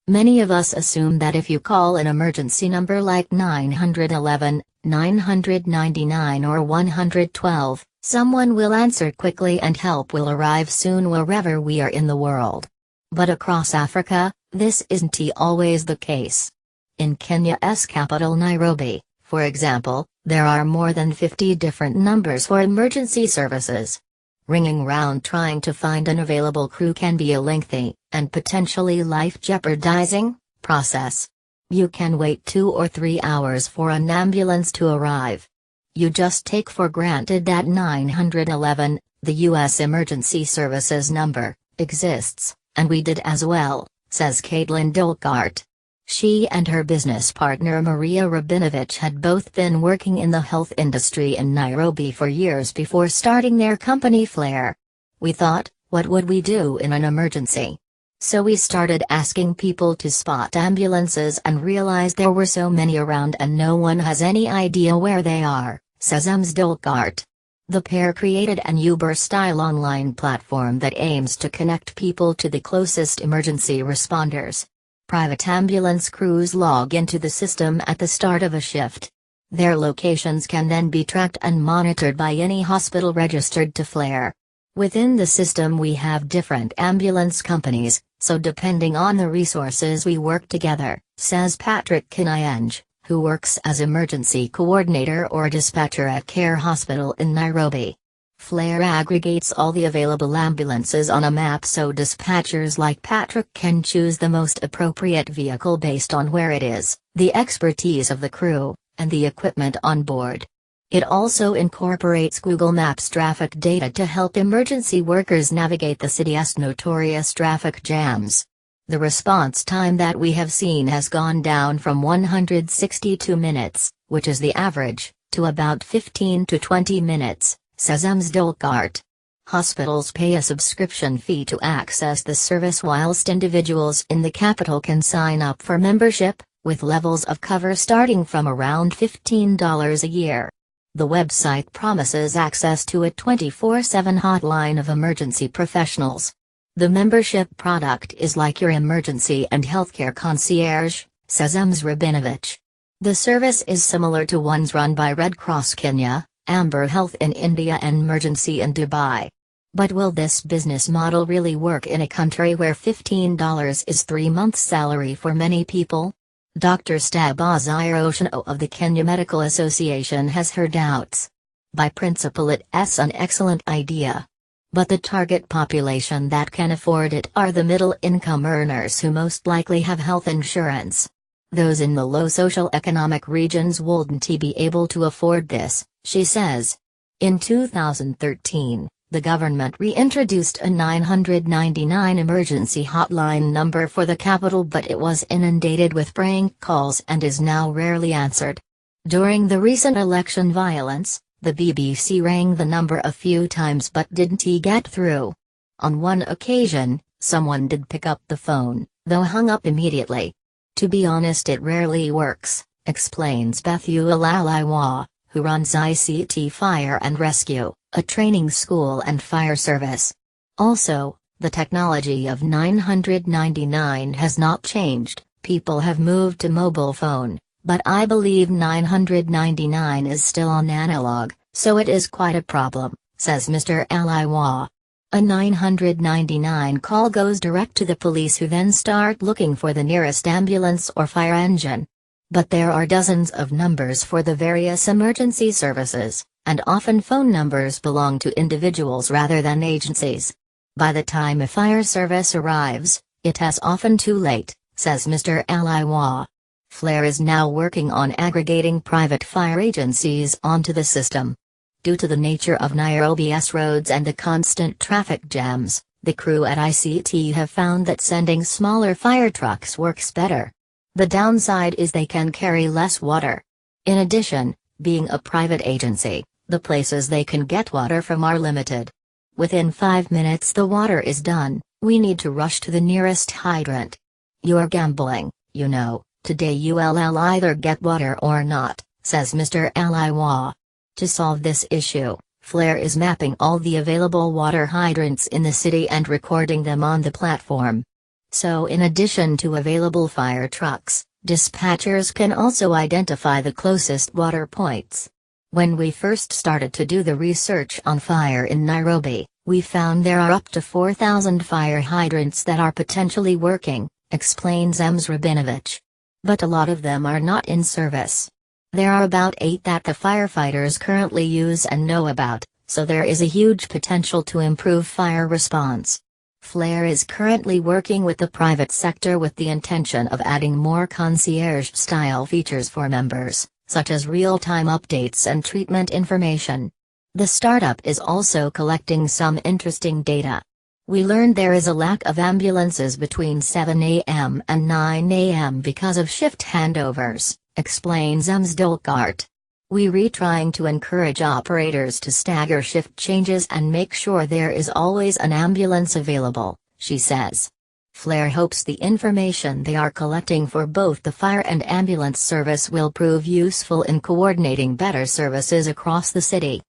Many of us assume that if you call an emergency number like 911, 999 or 112, someone will answer quickly and help will arrive soon wherever we are in the world. But across Africa, this isn't always the case. In Kenya's capital Nairobi, for example, there are more than 50 different numbers for emergency services. Ringing round trying to find an available crew can be a lengthy, and potentially life-jeopardizing, process. You can wait 2 or 3 hours for an ambulance to arrive. You just take for granted that 911, the U.S. Emergency Services number, exists, and we did as well, says Caitlin Dolkart. She and her business partner Maria Rabinovich had both been working in the health industry in Nairobi for years before starting their company Flare. We thought, what would we do in an emergency? So we started asking people to spot ambulances and realized there were so many around and no one has any idea where they are, says Ms. Dolkart. The pair created an Uber-style online platform that aims to connect people to the closest emergency responders. Private ambulance crews log into the system at the start of a shift. Their locations can then be tracked and monitored by any hospital registered to Flare. Within the system we have different ambulance companies, so depending on the resources we work together, says Patrick Kinayenge, who works as emergency coordinator or dispatcher at Care Hospital in Nairobi. Flare aggregates all the available ambulances on a map so dispatchers like Patrick can choose the most appropriate vehicle based on where it is, the expertise of the crew, and the equipment on board. It also incorporates Google Maps traffic data to help emergency workers navigate the city's notorious traffic jams. The response time that we have seen has gone down from 162 minutes, which is the average, to about 15 to 20 minutes, says Ms. Dolkart. Hospitals pay a subscription fee to access the service whilst individuals in the capital can sign up for membership, with levels of cover starting from around $15 a year. The website promises access to a 24/7 hotline of emergency professionals. The membership product is like your emergency and healthcare concierge, says Ms. Rabinovich. The service is similar to ones run by Red Cross Kenya, Amber Health in India and Emergency in Dubai. But will this business model really work in a country where $15 is 3 months' salary for many people? Dr. Stabazir Oshino of the Kenya Medical Association has her doubts. By principle it's an excellent idea. But the target population that can afford it are the middle-income earners who most likely have health insurance. Those in the low socioeconomic regions wouldn't be able to afford this, she says. In 2013, the government reintroduced a 999 emergency hotline number for the capital, but it was inundated with prank calls and is now rarely answered. During the recent election violence, the BBC rang the number a few times but didn't get through. On one occasion, someone did pick up the phone, though hung up immediately. To be honest, it rarely works, explains Bethuel Alaiwa, who runs ICT Fire and Rescue, a training school and fire service. Also, the technology of 999 has not changed, people have moved to mobile phone, but I believe 999 is still on analog, so it is quite a problem, says Mr. Alaiwa. A 999 call goes direct to the police who then start looking for the nearest ambulance or fire engine. But there are dozens of numbers for the various emergency services, and often phone numbers belong to individuals rather than agencies. By the time a fire service arrives, it is often too late, says Mr. Alaiwa. Flare is now working on aggregating private fire agencies onto the system. Due to the nature of Nairobi's roads and the constant traffic jams, the crew at ICT have found that sending smaller fire trucks works better. The downside is they can carry less water. In addition, being a private agency, the places they can get water from are limited. Within 5 minutes the water is done, we need to rush to the nearest hydrant. You're gambling, you know, today you'll either get water or not, says Mr. Alaiwa. To solve this issue, Flare is mapping all the available water hydrants in the city and recording them on the platform. So in addition to available fire trucks, dispatchers can also identify the closest water points. When we first started to do the research on fire in Nairobi, we found there are up to 4,000 fire hydrants that are potentially working, explains Ems Rabinovich. But a lot of them are not in service. There are about 8 that the firefighters currently use and know about, so there is a huge potential to improve fire response. Flair is currently working with the private sector with the intention of adding more concierge-style features for members, such as real-time updates and treatment information. The startup is also collecting some interesting data. We learned there is a lack of ambulances between 7 a.m. and 9 a.m. because of shift handovers, explains Ems Dolkart. We're trying to encourage operators to stagger shift changes and make sure there is always an ambulance available, she says. Flair hopes the information they are collecting for both the fire and ambulance service will prove useful in coordinating better services across the city.